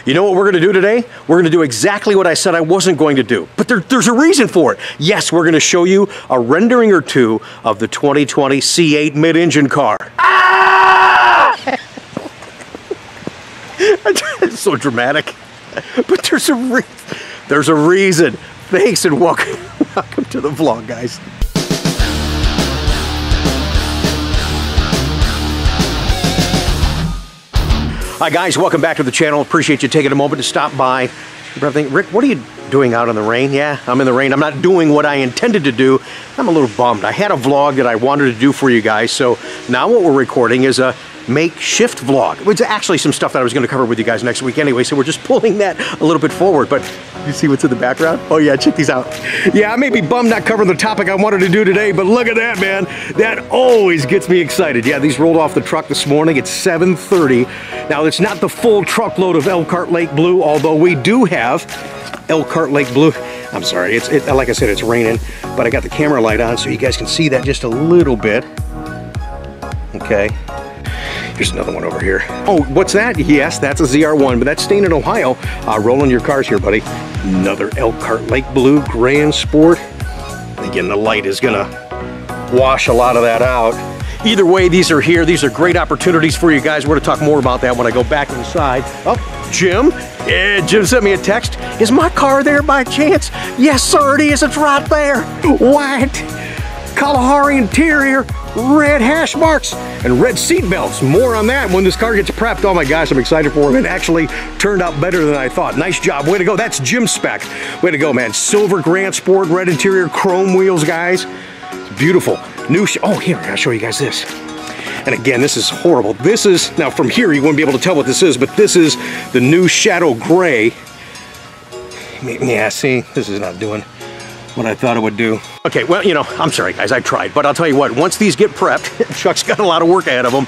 You know what we're going to do today? We're going to do exactly what I said I wasn't going to do. But there's a reason for it. Yes, we're going to show you a rendering or two of the 2020 C8 mid-engine car. Ah! It's so dramatic. But there's a reason. Thanks and welcome to the vlog, guys. Hi guys, welcome back to the channel. Appreciate you taking a moment to stop by. You probably think, Rick, what are you doing out in the rain? Yeah, I'm in the rain. I'm not doing what I intended to do. I'm a little bummed. I had a vlog that I wanted to do for you guys, so now what we're recording is a makeshift vlog. It's actually some stuff that I was going to cover with you guys next week anyway, so we're just pulling that a little bit forward. But you see what's in the background? Oh yeah, check these out. Yeah, I may be bummed not covering the topic I wanted to do today, but look at that, man. That always gets me excited. Yeah, these rolled off the truck this morning at 7:30. Now, it's not the full truckload of Elkhart Lake Blue, although we do have Elkhart Lake Blue. I'm sorry, like I said, it's raining, but I got the camera light on so you guys can see that just a little bit. Okay. Here's another one over here. Oh, what's that? Yes, that's a ZR1, but that's staying in Ohio. Rolling your cars here, buddy. Another Elkhart Lake Blue Grand Sport. Again, the light is gonna wash a lot of that out. Either way, these are here. These are great opportunities for you guys. We're gonna talk more about that when I go back inside. Oh, Jim. Yeah, Jim sent me a text. Is my car there by chance? Yes, sir, it is. It's right there. What? Kalahari interior, red hash marks, and red seat belts. More on that when this car gets prepped. Oh my gosh, I'm excited for it. It actually turned out better than I thought. Nice job, way to go. That's Jim's spec. Way to go, man. Silver Grand Sport, red interior, chrome wheels, guys. It's beautiful. New, oh, here, I'll show you guys this. And again, this is horrible. This is, now from here, you wouldn't be able to tell what this is, but this is the new Shadow Gray. Yeah, see, this is not doing what I thought it would do. Okay, well, you know, I'm sorry guys, I tried, but I'll tell you what, once these get prepped, Chuck's got a lot of work ahead of him.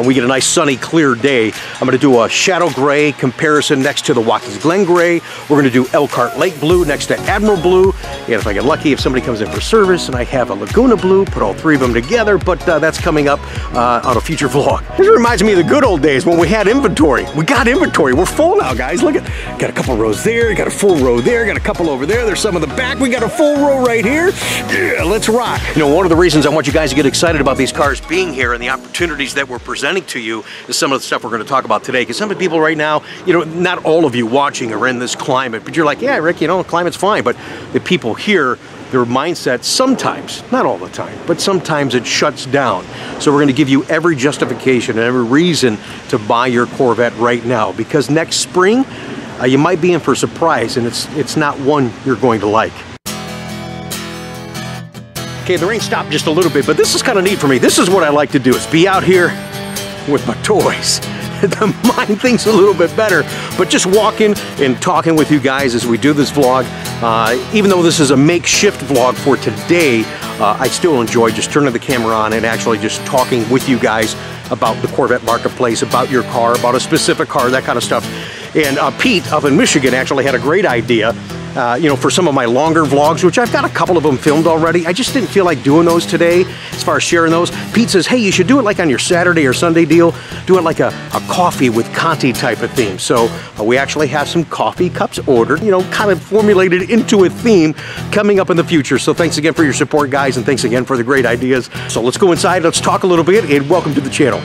We get a nice sunny, clear day. I'm gonna do a Shadow Gray comparison next to the Watkins Glen Gray. We're gonna do Elkhart Lake Blue next to Admiral Blue. And if I get lucky, if somebody comes in for service and I have a Laguna Blue, put all three of them together, but that's coming up on a future vlog. This reminds me of the good old days when we had inventory. We got inventory, we're full now, guys. Look at, got a couple rows there, got a full row there, got a couple over there, there's some in the back, we got a full row right here. Yeah, let's rock. You know, one of the reasons I want you guys to get excited about these cars being here and the opportunities that we're presenting to you is some of the stuff we're going to talk about today. Because some of the people right now, you know, not all of you watching are in this climate, but you're like, yeah, Rick, you know, the climate's fine. But the people here, their mindset sometimes, not all the time, but sometimes it shuts down. So we're going to give you every justification and every reason to buy your Corvette right now. Because next spring, you might be in for a surprise, and it's not one you're going to like. Okay, the rain stopped just a little bit, but this is kind of neat for me. This is what I like to do, is be out here with my toys to mind things a little bit better. But just walking and talking with you guys as we do this vlog, even though this is a makeshift vlog for today, I still enjoy just turning the camera on and actually just talking with you guys about the Corvette marketplace, about your car, about a specific car, that kind of stuff. And Pete up in Michigan actually had a great idea. You know, for some of my longer vlogs, which I've got a couple of them filmed already. I just didn't feel like doing those today as far as sharing those. Pete says, hey, you should do it like on your Saturday or Sunday deal. Do it like a coffee with Conti type of theme. So we actually have some coffee cups ordered, you know, kind of formulated into a theme coming up in the future. So thanks again for your support, guys, and thanks again for the great ideas. So let's go inside, let's talk a little bit, and welcome to the channel.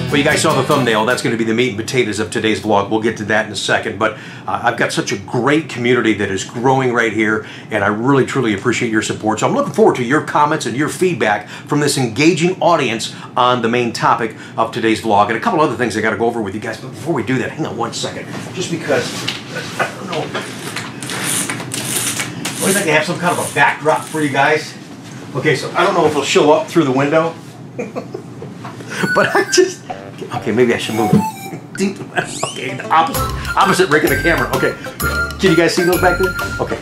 Well, you guys saw the thumbnail. That's going to be the meat and potatoes of today's vlog. We'll get to that in a second. But I've got such a great community that is growing right here, and I really, truly appreciate your support. So I'm looking forward to your comments and your feedback from this engaging audience on the main topic of today's vlog. And a couple other things I got to go over with you guys. But before we do that, hang on one second. Just because, I don't know. What if I can have some kind of a backdrop for you guys? Okay, so I don't know if it'll show up through the window. But I just, okay, maybe I should move. Okay, the opposite Rick of the camera. Okay, can you guys see those back there? Okay.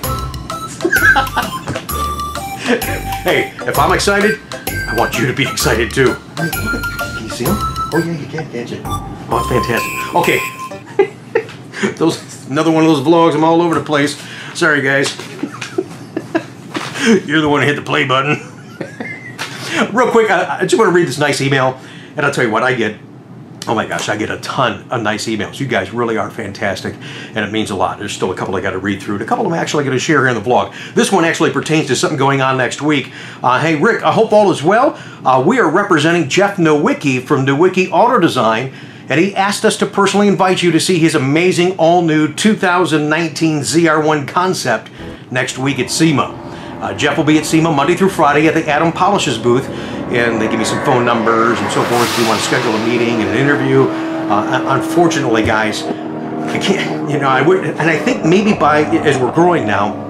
Hey, if I'm excited, I want you to be excited too. Can you see them? Oh yeah, you can, can't you? Oh, it's fantastic. Okay. Another one of those vlogs, I'm all over the place. Sorry guys. You're the one who hit the play button. Real quick, I just want to read this nice email. And I'll tell you what, I get Oh my gosh, I get a ton of nice emails. You guys really are fantastic, and it means a lot. There's still a couple I got to read through, and a couple I'm actually going to share here in the vlog. This one actually pertains to something going on next week. Hey, Rick, I hope all is well. We are representing Jeff Nowicki from Nowicki Auto Design, and he asked us to personally invite you to see his amazing all-new 2019 ZR1 concept next week at SEMA. Jeff will be at SEMA Monday through Friday at the Adam Polishes booth, and they give me some phone numbers and so forth if you want to schedule a meeting and an interview. Unfortunately, guys, I can't, you know, I would, and I think maybe as we're growing now,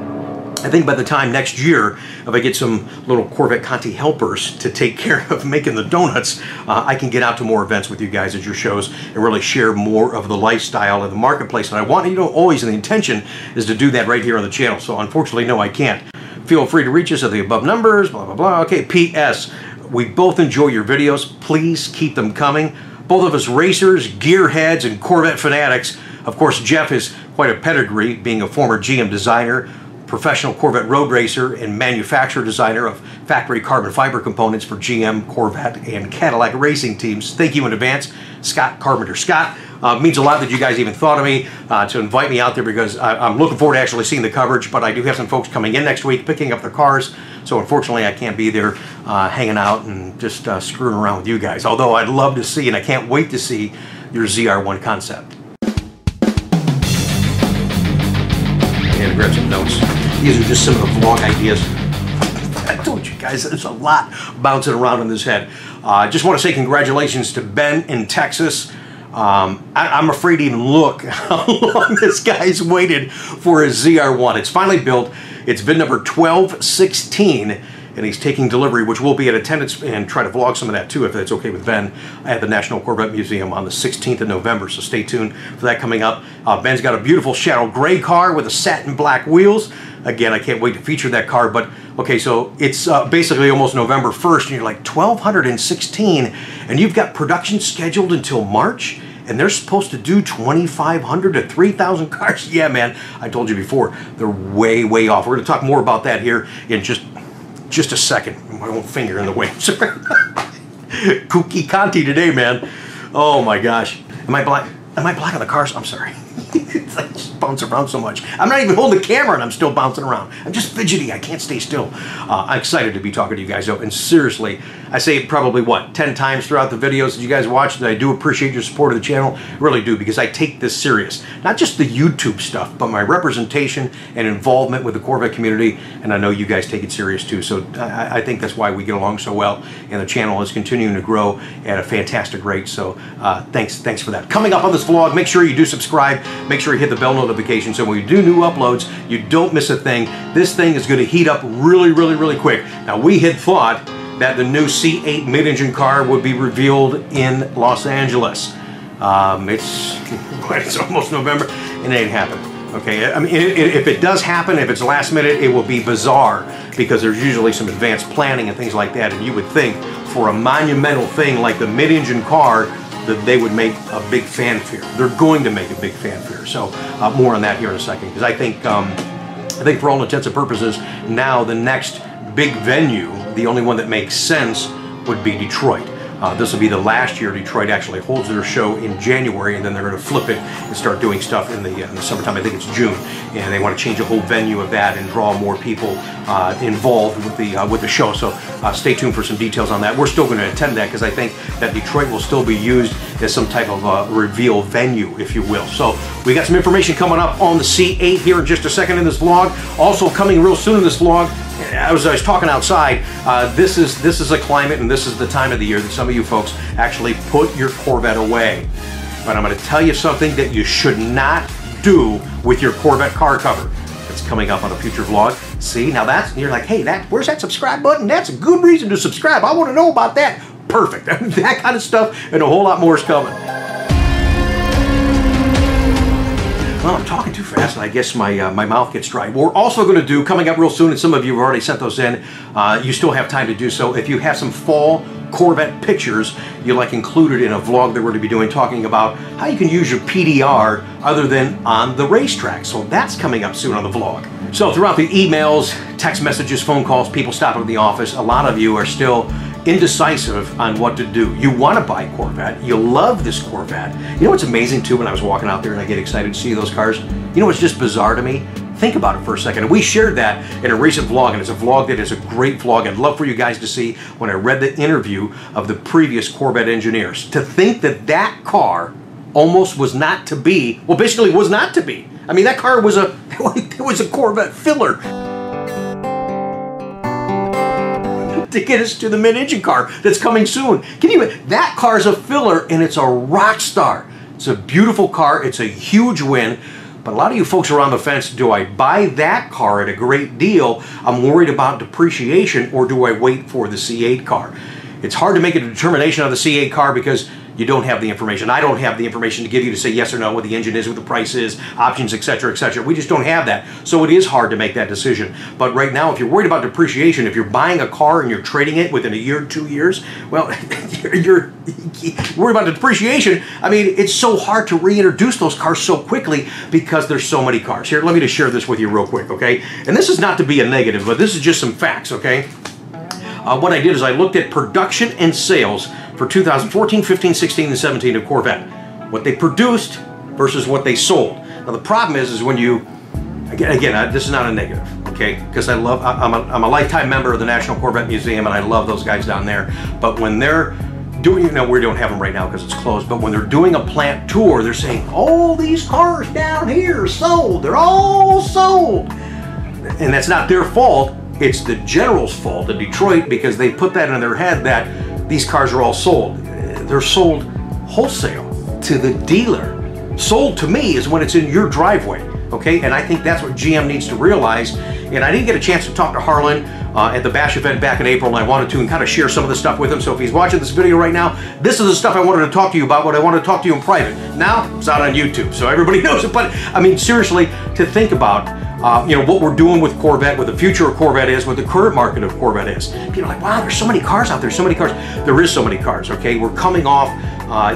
I think by the time next year, if I get some little Corvette Conti helpers to take care of making the donuts, I can get out to more events with you guys at your shows and really share more of the lifestyle of the marketplace. And I want, you know, always, and the intention is to do that right here on the channel. So unfortunately, no, I can't. Feel free to reach us at the above numbers, blah, blah, blah. Okay, P.S. We both enjoy your videos. Please keep them coming. Both of us racers, gearheads, and Corvette fanatics. Of course, Jeff is quite a pedigree, being a former GM designer, professional Corvette road racer, and manufacturer designer of factory carbon fiber components for GM, Corvette, and Cadillac racing teams. Thank you in advance, Scott Carpenter. Scott, it means a lot that you guys even thought of me to invite me out there, because I'm looking forward to actually seeing the coverage, but I do have some folks coming in next week picking up their cars, so unfortunately I can't be there hanging out and just screwing around with you guys, although I'd love to see, and I can't wait to see, your ZR1 concept. And grab some notes. These are just some of the vlog ideas. I told you guys, there's a lot bouncing around in this head. I just want to say congratulations to Ben in Texas. I'm afraid to even look how long this guy's waited for his ZR1. It's finally built. It's VIN number 1216, and he's taking delivery, which will be at attendance, and try to vlog some of that too, if that's okay with Ben, at the National Corvette Museum on the 16th of November, so stay tuned for that coming up. Ben's got a beautiful shadow gray car with a satin black wheels. Again, I can't wait to feature that car, but okay, so it's basically almost November 1st, and you're like 1,216, and you've got production scheduled until March, and they're supposed to do 2,500 to 3,000 cars. Yeah, man, I told you before, they're way, way off. We're going to talk more about that here in just a second. My own finger in the way. Kooky Conti today, man. Oh my gosh. Am I black on the cars? I'm sorry. I just bounce around so much. I'm not even holding the camera and I'm still bouncing around. I'm just fidgety. I can't stay still. I'm excited to be talking to you guys, though. And seriously, I say it probably, what, 10 times throughout the videos that you guys watch, that I do appreciate your support of the channel. I really do, because I take this serious. Not just the YouTube stuff, but my representation and involvement with the Corvette community. And I know you guys take it serious, too. So I think that's why we get along so well. And the channel is continuing to grow at a fantastic rate. So thanks for that. Coming up on this vlog, make sure you do subscribe. Make sure you hit the bell notification so when we do new uploads, you don't miss a thing. This thing is going to heat up really, really, really quick. Now, we had thought that the new C8 mid-engine car would be revealed in Los Angeles. It's almost November, and it ain't happened. Okay, I mean, if it does happen, if it's last minute, it will be bizarre, because there's usually some advanced planning and things like that, and you would think for a monumental thing like the mid-engine car that they would make a big fanfare. They're going to make a big fanfare. So more on that here in a second, because I think for all intents and purposes, now the next big venue, the only one that makes sense, would be Detroit. This will be the last year Detroit actually holds their show in January, and then they're going to flip it and start doing stuff in the summertime. I think it's June, and they want to change the whole venue of that and draw more people involved with the show. So stay tuned for some details on that. We're still going to attend that, because I think that Detroit will still be used as some type of reveal venue, if you will. So we got some information coming up on the C8 here in just a second in this vlog. Also coming real soon in this vlog, I was talking outside, this is a climate and this is the time of the year that some of you folks actually put your Corvette away. But I'm going to tell you something that you should not do with your Corvette car cover. It's coming up on a future vlog. See, now you're like, hey, where's that subscribe button? That's a good reason to subscribe. I want to know about that. Perfect. That kind of stuff and a whole lot more is coming. Well, I'm talking too fast, and I guess my mouth gets dry. We're also going to do, coming up real soon, and some of you have already sent those in, you still have time to do so. If you have some fall Corvette pictures you like included in a vlog that we're going to be doing, talking about how you can use your PDR other than on the racetrack. So that's coming up soon on the vlog. So throughout the emails, text messages, phone calls, people stopping at the office, a lot of you are still indecisive on what to do. You want to buy a Corvette. You love this Corvette. You know what's amazing too, when I was walking out there and I get excited to see those cars? You know what's just bizarre to me? Think about it for a second. And we shared that in a recent vlog, and it's a vlog that is a great vlog. I'd love for you guys to see when I read the interview of the previous Corvette engineers. To think that that car almost was not to be, well, basically was not to be. I mean, that car was a, it was a Corvette filler to get us to the mid-engine car that's coming soon. Can you imagine? That car's a filler and it's a rock star. It's a beautiful car. It's a huge win. But a lot of you folks are on the fence. Do I buy that car at a great deal? I'm worried about depreciation, or do I wait for the C8 car? It's hard to make a determination on the C8 car because you don't have the information. I don't have the information to give you to say yes or no, what the engine is, what the price is, options, etc., etc. We just don't have that. So it is hard to make that decision. But right now, if you're worried about depreciation, if you're buying a car and you're trading it within a year, 2 years, well, you're worried about the depreciation. I mean, it's so hard to reintroduce those cars so quickly because there's so many cars. Here, let me just share this with you real quick, okay? And this is not to be a negative, but this is just some facts, okay? What I did is I looked at production and sales for 2014, 15, 16, and 17 of Corvette. What they produced versus what they sold. Now the problem is when you, again, this is not a negative, okay? Because I'm a lifetime member of the National Corvette Museum and I love those guys down there. But when they're doing, you know, we don't have them right now because it's closed, but when they're doing a plant tour, they're saying, all these cars down here are sold, they're all sold. And that's not their fault. It's the General's fault in Detroit because they put that in their head that these cars are all sold. They're sold wholesale to the dealer. Sold to me is when it's in your driveway, okay? And I think that's what GM needs to realize. And I didn't get a chance to talk to Harlan at the Bash event back in April, and I wanted to and kind of share some of the stuff with him. So if he's watching this video right now, this is the stuff I wanted to talk to you about, what I wanted to talk to you in private. Now, it's out on YouTube, so everybody knows it. But, I mean, seriously, to think about, you know, what we're doing with Corvette, what the future of Corvette is, what the current market of Corvette is. People are like, wow, there's so many cars out there, so many cars. There is so many cars, okay? We're coming off,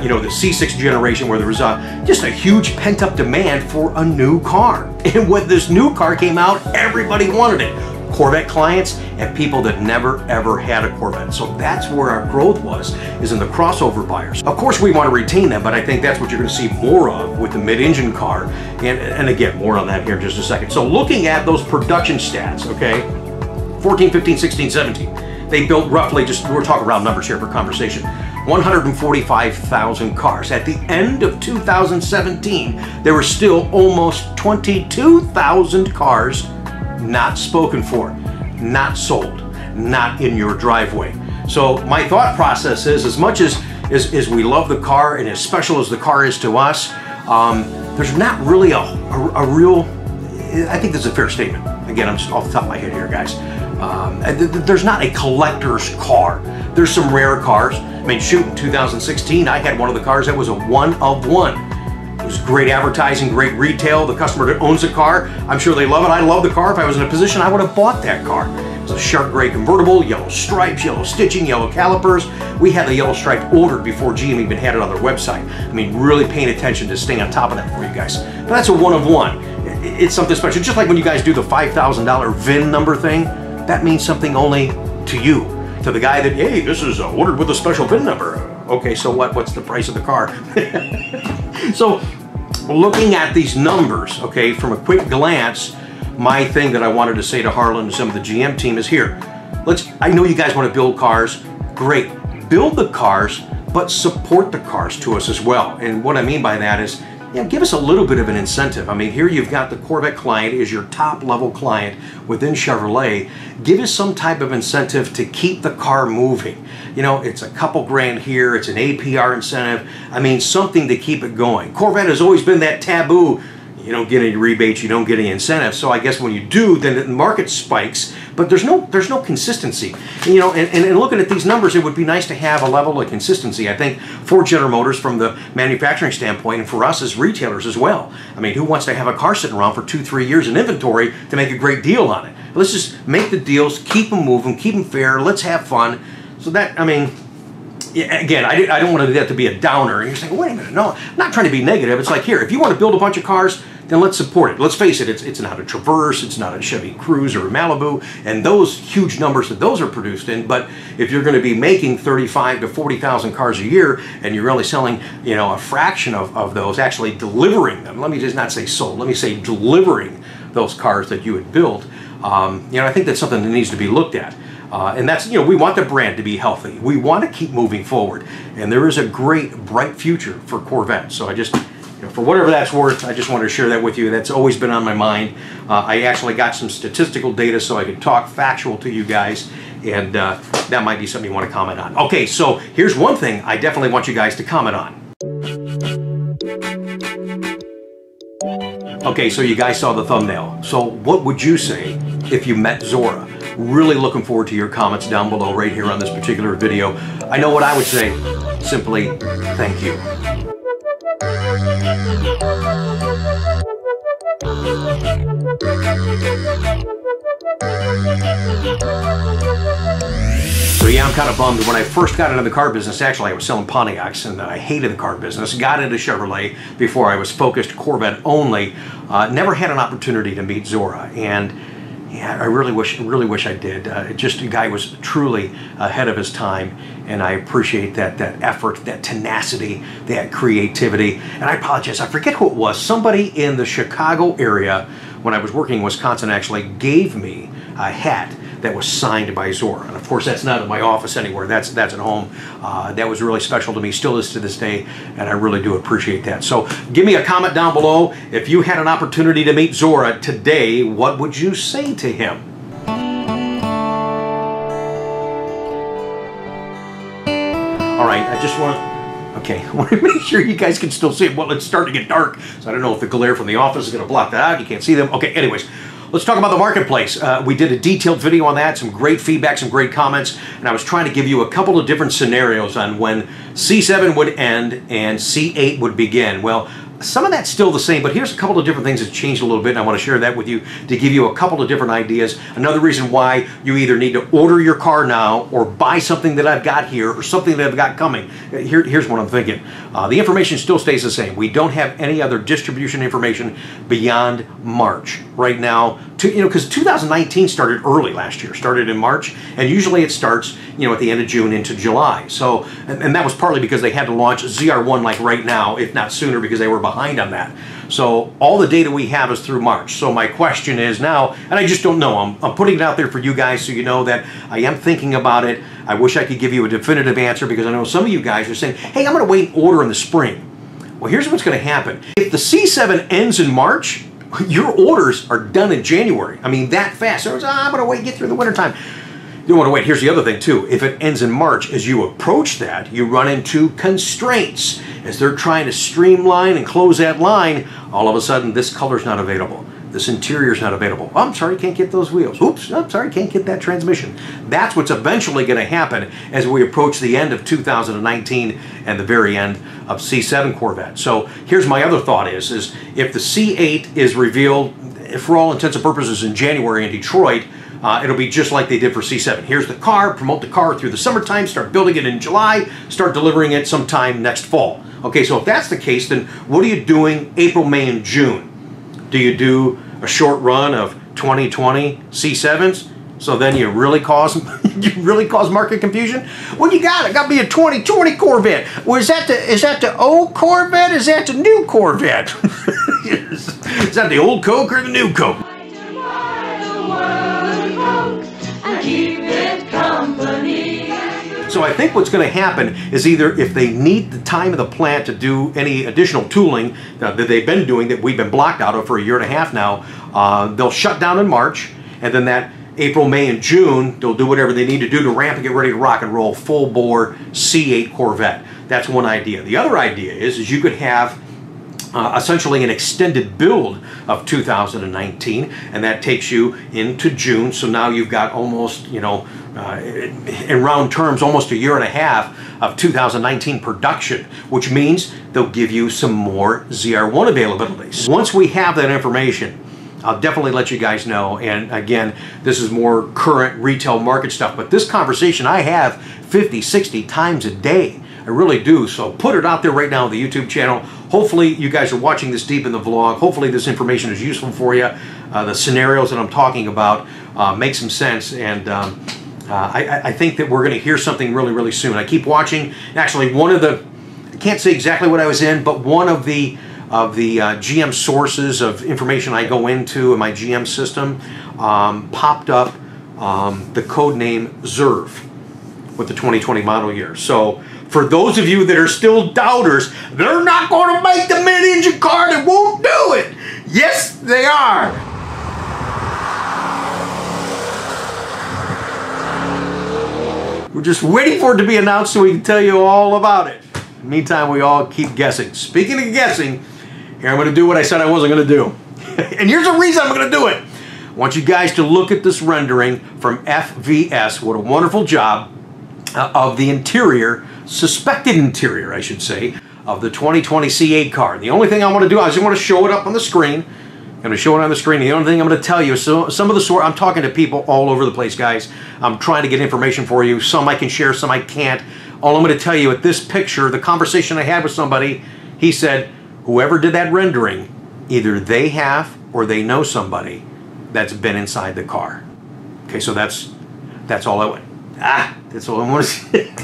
you know, the C6 generation where there was just a huge pent-up demand for a new car. And when this new car came out, everybody wanted it. Corvette clients and people that never ever had a Corvette. So that's where our growth was, is in the crossover buyers. Of course we want to retain them, but I think that's what you're going to see more of with the mid-engine car. And again, more on that here in just a second. So looking at those production stats, okay, 14, 15, 16, 17, they built roughly, just, we're talking round numbers here for conversation, 145,000 cars. At the end of 2017, there were still almost 22,000 cars not spoken for, not sold, not in your driveway. So my thought process is, as much as we love the car and as special as the car is to us, there's not really a real, I think that's a fair statement. Again, I'm just off the top of my head here, guys. There's not a collector's car. There's some rare cars. I mean, shoot, in 2016, I had one of the cars that was a one of one. It was great advertising, great retail. The customer that owns the car, I'm sure they love it. I love the car. If I was in a position, I would have bought that car. It was a sharp gray convertible, yellow stripes, yellow stitching, yellow calipers. We had the yellow stripe ordered before GM even had it on their website. I mean, really paying attention to staying on top of that for you guys. But that's a one of one. It's something special. Just like when you guys do the $5,000 VIN number thing, that means something only to you. To the guy that, hey, this is ordered with a special VIN number. Okay, so what? What's the price of the car? So, looking at these numbers, okay, from a quick glance, my thing that I wanted to say to Harlan and some of the GM team is here. I know you guys want to build cars. Great. Build the cars, but support the cars to us as well. And what I mean by that is, you know, give us a little bit of an incentive. I mean, here you've got the Corvette client is your top level client within Chevrolet. Give us some type of incentive to keep the car moving. You know, it's a couple grand here, it's an APR incentive. I mean, something to keep it going. Corvette has always been that taboo. You don't get any rebates, you don't get any incentives. So I guess when you do, then the market spikes, but there's no consistency. And, you know, and looking at these numbers, it would be nice to have a level of consistency. I think for General Motors from the manufacturing standpoint, and for us as retailers as well. I mean, who wants to have a car sitting around for 2-3 years in inventory to make a great deal on it? Let's just make the deals, keep them moving, keep them fair, let's have fun. So that, I mean, yeah, again, I don't want that to be a downer. And you're saying, wait a minute, no, I'm not trying to be negative. It's like, here, if you want to build a bunch of cars, then let's support it. Let's face it, it's not a Traverse, it's not a Chevy Cruze or a Malibu, and those huge numbers that those are produced in. But if you're going to be making 35 to 40,000 cars a year, and you're only selling, you know, a fraction of those, actually delivering them, let me just not say sold, let me say delivering those cars that you had built, you know, I think that's something that needs to be looked at. And that's, you know, we want the brand to be healthy. We want to keep moving forward. And there is a great, bright future for Corvette. So I just, you know, for whatever that's worth, I just wanted to share that with you. That's always been on my mind. I actually got some statistical data so I could talk factual to you guys. And that might be something you want to comment on. Okay, so here's one thing I definitely want you guys to comment on. Okay, so you guys saw the thumbnail. So what would you say if you met Zora? Really looking forward to your comments down below right here on this particular video. I know what I would say. Simply, thank you. So yeah, I'm kind of bummed. When I first got into the car business, actually I was selling Pontiacs and I hated the car business. Got into Chevrolet before I was focused Corvette only. Never had an opportunity to meet Zora, and yeah, I really wish I did. Just the guy was truly ahead of his time, and I appreciate that effort, that tenacity, that creativity. And I apologize, I forget who it was. Somebody in the Chicago area when I was working in Wisconsin actually gave me a hat that was signed by Zora. And of course, that's not in my office anywhere. That's at home. That was really special to me, still is to this day, and I really do appreciate that. So give me a comment down below. If you had an opportunity to meet Zora today, what would you say to him? All right, I just want to make sure you guys can still see it. Well, it's starting to get dark, so I don't know if the glare from the office is going to block that out. You can't see them. Okay, anyways. Let's talk about the marketplace. We did a detailed video on that, some great feedback, some great comments, and I was trying to give you a couple of different scenarios on when C7 would end and C8 would begin. Well, some of that's still the same, but here's a couple of different things that changed a little bit, and I want to share that with you to give you a couple of different ideas. Another reason why you either need to order your car now or buy something that I've got here or something that I've got coming. Here's what I'm thinking. The information still stays the same. We don't have any other distribution information beyond March right now. Because 2019 started early last year, started in March, and usually it starts, you know, at the end of June into July. So, and that was partly because they had to launch ZR1 like right now, if not sooner, because they were behind on that. So all the data we have is through March. So my question is now, and I just don't know, I'm putting it out there for you guys so you know that I am thinking about it. I wish I could give you a definitive answer because I know some of you guys are saying, hey, I'm going to wait and order in the spring. Well, here's what's going to happen. If the C7 ends in March, your orders are done in January. I mean, that fast. So I'm going to wait, get through the wintertime. You don't want to wait. Here's the other thing, too. If it ends in March, as you approach that, you run into constraints. As they're trying to streamline and close that line, all of a sudden, this color's not available. This interior's not available. Oh, I'm sorry, can't get those wheels. Oops, I'm sorry, can't get that transmission. That's what's eventually going to happen as we approach the end of 2019 and the very end of C7 Corvette. So here's my other thought is if the C8 is revealed, for all intents and purposes, in January in Detroit, it'll be just like they did for C7. Here's the car, promote the car through the summertime, start building it in July, start delivering it sometime next fall. Okay, so if that's the case, then what are you doing April, May, and June? Do you do a short run of 2020 C7s? So then you really cause market confusion? Well, you got it. Got to be a 2020 Corvette. Well, is that the old Corvette? Is that the new Corvette? Is that the old Coke or the new Coke? So I think what's going to happen is either if they need the time of the plant to do any additional tooling that they've been doing that we've been blocked out of for a year and a half now, they'll shut down in March, and then that April, May, and June, they'll do whatever they need to do to ramp and get ready to rock and roll full-bore C8 Corvette. That's one idea. The other idea is you could have essentially an extended build of 2019, and that takes you into June. So now you've got almost, you know, in round terms, almost a year and a half of 2019 production, which means they'll give you some more ZR1 availabilities. Once we have that information, I'll definitely let you guys know. And again, this is more current retail market stuff, but this conversation I have 50, 60 times a day. I really do. So put it out there right now on the YouTube channel. Hopefully you guys are watching this deep in the vlog. Hopefully this information is useful for you. The scenarios that I'm talking about make some sense, and I think that we're going to hear something really, really soon. I keep watching. Actually, one of the, I can't say exactly what I was in, but one of the GM sources of information I go into in my GM system popped up the code name ZERV with the 2020 model year. So for those of you that are still doubters, they're not going to make the mid-engine car that won't do it. Yes, they are. We're just waiting for it to be announced so we can tell you all about it. In the meantime, we all keep guessing. Speaking of guessing, here I'm going to do what I said I wasn't going to do. And here's the reason I'm going to do it. I want you guys to look at this rendering from FVS. What a wonderful job of the interior, suspected interior, I should say, of the 2020 C8 car. The only thing I want to do, I just want to show it up on the screen. I'm going to show it on the screen. The only thing I'm going to tell you, so some of the I'm talking to people all over the place, guys. I'm trying to get information for you. Some I can share, some I can't. All I'm going to tell you at this picture, the conversation I had with somebody, he said, whoever did that rendering, either they have or they know somebody that's been inside the car. Okay, so that's all I want. That's all I want to say.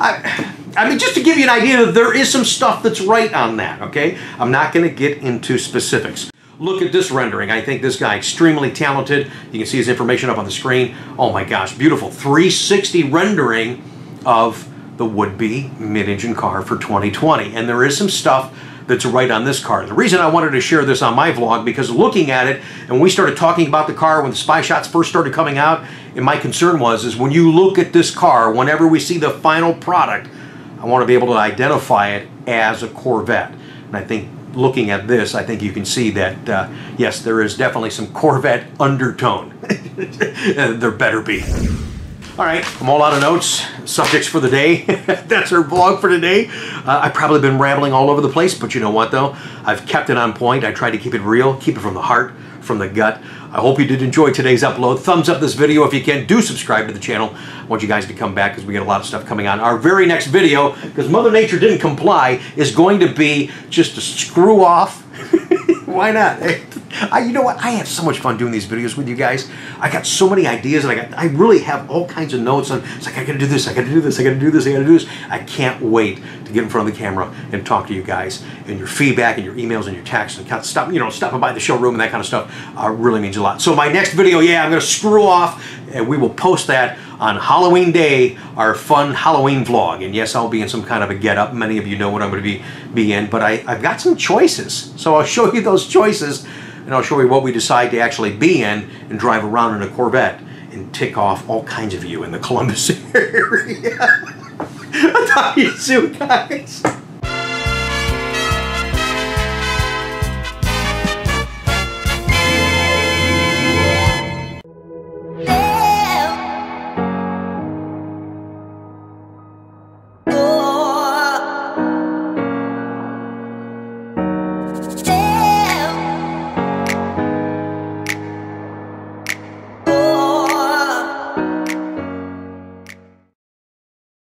I mean, just to give you an idea, there is some stuff that's right on that, okay? I'm not going to get into specifics. Look at this rendering. I think this guy extremely talented. You can see his information up on the screen. Oh my gosh, beautiful 360 rendering of the would-be mid-engine car for 2020. And there is some stuff that's right on this car. The reason I wanted to share this on my vlog, because looking at it, and we started talking about the car when the spy shots first started coming out, and my concern is when you look at this car, whenever we see the final product, I want to be able to identify it as a Corvette. And I think looking at this, I think you can see that, yes, there is definitely some Corvette undertone. There better be. All right, I'm all out of notes. Subjects for the day. That's our vlog for today. I've probably been rambling all over the place, but you know what though? I've kept it on point. I tried to keep it real, keep it from the heart, from the gut. I hope you did enjoy today's upload. Thumbs up this video if you can. Do subscribe to the channel. I want you guys to come back because we got a lot of stuff coming on. Our very next video, because Mother Nature didn't comply, is going to be just a screw off. Why not? You know what? I have so much fun doing these videos with you guys. I got so many ideas, and I really have all kinds of notes on. It's like, I gotta do this, I gotta do this, I gotta do this, I gotta do this. I can't wait to get in front of the camera and talk to you guys. And your feedback and your emails and your texts and stopping by the showroom and that kind of stuff really means a lot. So my next video, yeah, I'm gonna screw off, and we will post that on Halloween Day, our fun Halloween vlog. And yes, I'll be in some kind of a get-up. Many of you know what I'm going to be in, but I've got some choices. So I'll show you those choices, and I'll show you what we decide to actually be in and drive around in a Corvette and tick off all kinds of you in the Columbus area. I'll talk to you soon, guys.